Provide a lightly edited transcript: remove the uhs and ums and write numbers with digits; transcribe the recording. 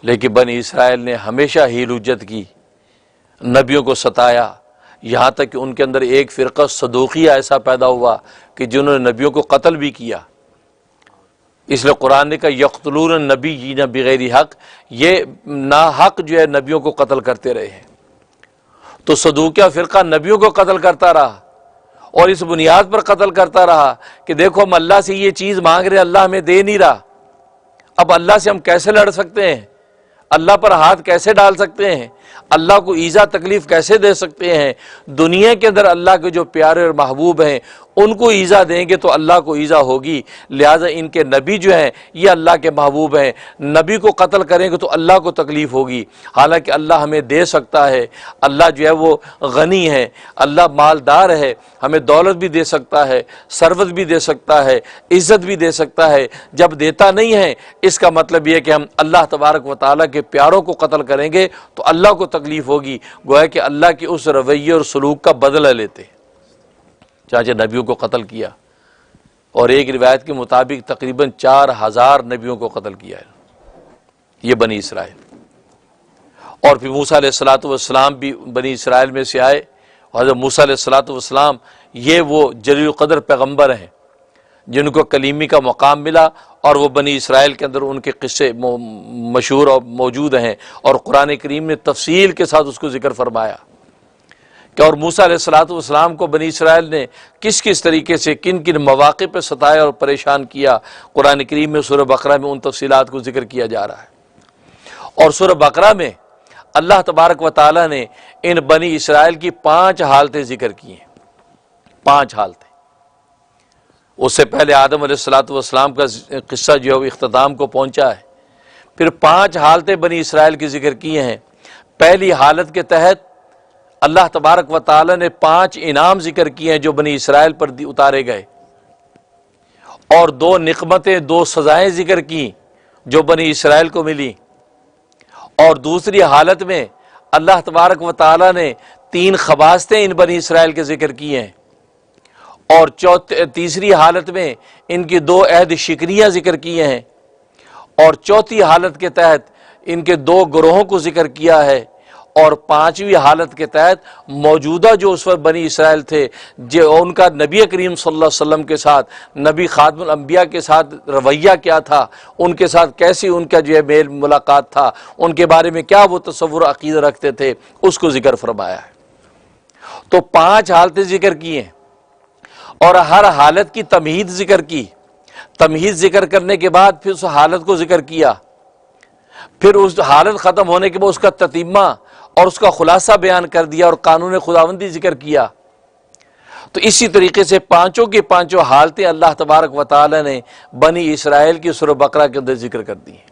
لیکن بنی اسرائیل نے ہمیشہ ہیل حجت کی، نبیوں کو ستایا، یہاں تک کہ ان کے اندر ایک فرقہ صدوقیہ ایسا پیدا ہوا کہ جنہوں نے نبیوں کو قتل بھی کیا۔ اس لیے قرآن نے کہا یقتلون النبیین بغیر حق، یہ ناحق جو ہے نبیوں کو قتل کرتے رہے ہیں۔ تو صدوقیہ فرقہ نبیوں کو قتل کرتا رہا اور اس بنیاد پر قتل کرتا رہا کہ دیکھو ہم اللہ سے یہ چیز مانگ رہے ہیں، اللہ ہمیں دے نہیں رہا، اب اللہ سے ہم کیسے لڑ سکتے ہیں، اللہ پر ہاتھ کیسے ڈال سکتے ہیں، اللہ کو ایذا تکلیف کیسے دے سکتے ہیں، دنیا کے اندر اللہ کے جو پیارے اور محبوب ہیں ان کو ایذا دیں گے تو اللہ کو ایذا ہوگی، لہٰذا ان کے نبی جو ہیں یہ اللہ کے محبوب ہیں، نبی کو قتل کریں گے تو اللہ کو تکلیف ہوگی، حالانکہ اللہ ہمیں دے سکتا ہے، اللہ جو ہے وہ غنی ہے، اللہ مالدار ہے، ہمیں دولت بھی دے سکتا ہے، ثروت بھی دے سکتا ہے، عزت بھی دے سکتا ہے، جب دیتا نہیں ہے اس کا مطلب یہ کہ ہم اللہ تبارک و تعالیٰ کے پیاروں کو قتل کریں گے تو اللہ کو تکلیف ہوگی، گویا کہ اللہ کے اس رویے اور سلوک کا بدلہ لیتے ہیں۔ چانچہ نبیوں کو قتل کیا، اور ایک روایت کے مطابق تقریباً 4000 نبیوں کو قتل کیا ہے یہ بنی اسرائیل۔ اور پھر موسیٰ علیہ السلام بھی بنی اسرائیل میں سے آئے، حضرت موسیٰ علیہ السلام یہ وہ جلیل القدر پیغمبر ہیں جن کو کلیمی کا مقام ملا، اور وہ بنی اسرائیل کے اندر ان کے قصے مشہور اور موجود ہیں، اور قرآن کریم نے تفصیل کے ساتھ اس کو ذکر فرمایا کہ اور موسیٰ علیہ السلام کو بنی اسرائیل نے کس کس طریقے سے کن کن مواقع پہ ستایا اور پریشان کیا۔ قرآن کریم میں سورہ بقرہ میں ان تفصیلات کو ذکر کیا جا رہا ہے، اور سورہ بقرہ میں اللہ تبارک و تعالیٰ نے ان بنی اسرائیل کی 5 حالتیں ذکر کی ہیں، 5 حالتیں۔ اس سے پہلے آدم علیہ السلام کا قصہ جو ہے وہ اختتام کو پہنچا ہے، پھر 5 حالتیں بنی اسرائیل کی ذکر کی ہیں۔ پہلی حالت کے تحت اللہ تبارک و تعالی نے 5 انعام ذکر کیے ہیں جو بنی اسرائیل پر اتارے گئے، اور 2 نقمتیں، 2 سزائیں ذکر کی جو بنی اسرائیل کو ملی، اور دوسری حالت میں اللہ تبارک و تعالی نے 3 خباستیں ان بنی اسرائیل کے ذکر کی ہیں، اور تیسری حالت میں ان کی 2 عہد شکریاں ذکر کیے ہیں، اور چوتھی حالت کے تحت ان کے 2 گروہوں کو ذکر کیا ہے، اور 5ویں حالت کے تحت موجودہ جو اس وقت بنی اسرائیل تھے جو ان کا نبی کریم صلی اللہ علیہ وسلم کے ساتھ، نبی خاتم الانبیاء کے ساتھ رویہ کیا تھا، ان کے ساتھ کیسی ان کا جو ہے میل ملاقات تھا، ان کے بارے میں کیا وہ تصور عقیدہ رکھتے تھے، اس کو ذکر فرمایا ہے۔ تو 5 حالتیں ذکر کی ہیں، اور ہر حالت کی تمہید ذکر کی، تمہید ذکر کرنے کے بعد پھر اس حالت کو ذکر کیا، پھر اس حالت ختم ہونے کے بعد اس کا تتمہ اور اس کا خلاصہ بیان کر دیا، اور قانون خداوندی ذکر کیا۔ تو اسی طریقے سے 5 کی 5 حالتیں اللہ تبارک و تعالی نے بنی اسرائیل کی سورہ بقرہ کے اندر ذکر کر دی ہیں۔